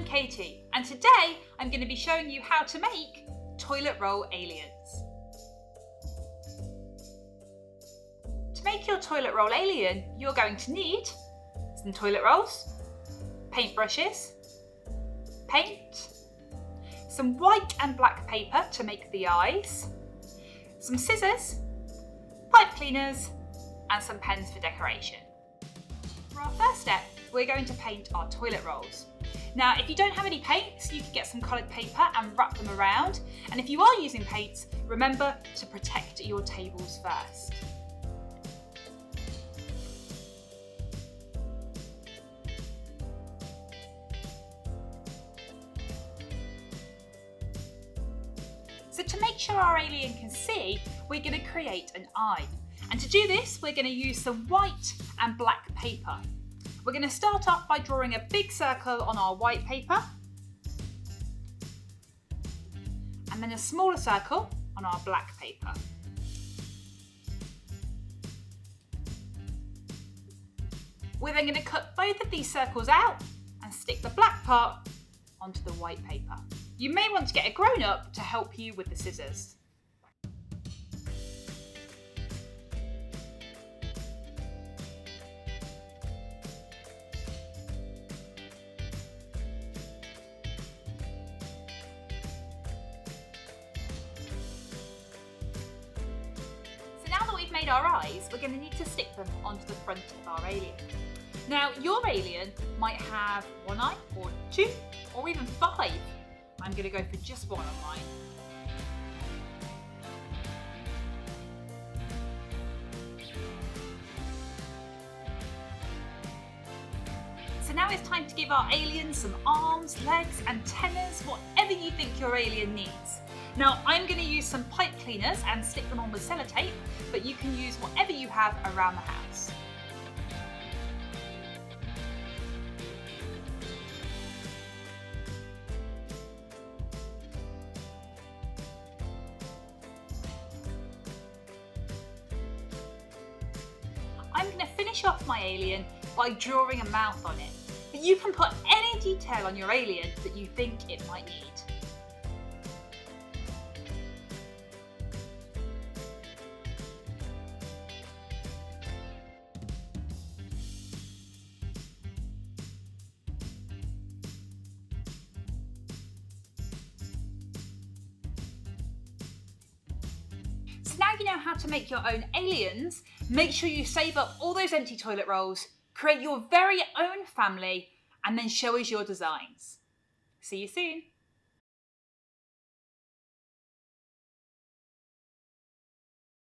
Katie, and today I'm going to be showing you how to make toilet roll aliens. To make your toilet roll alien, you're going to need some toilet rolls, paintbrushes, paint, some white and black paper to make the eyes, some scissors, pipe cleaners, and some pens for decoration. For our first step, we're going to paint our toilet rolls. Now, if you don't have any paints, you can get some coloured paper and wrap them around. And if you are using paints, remember to protect your tables first. So to make sure our alien can see, we're going to create an eye. And to do this, we're going to use some white and black paper. We're going to start off by drawing a big circle on our white paper, and then a smaller circle on our black paper. We're then going to cut both of these circles out and stick the black part onto the white paper. You may want to get a grown-up to help you with the scissors. Now that we've made our eyes, we're going to need to stick them onto the front of our alien. Now, your alien might have one eye, or two, or even five. I'm going to go for just one on mine. So now it's time to give our alien some arms, legs, antennas, whatever you think your alien needs. Now, I'm going to use some pipe cleaners and stick them on with sellotape, but you can use whatever you have around the house. I'm going to finish off my alien by drawing a mouth on it, but you can put any detail on your alien that you think it might need. So now you know how to make your own aliens. Make sure you save up all those empty toilet rolls, create your very own family, and then show us your designs. See you soon.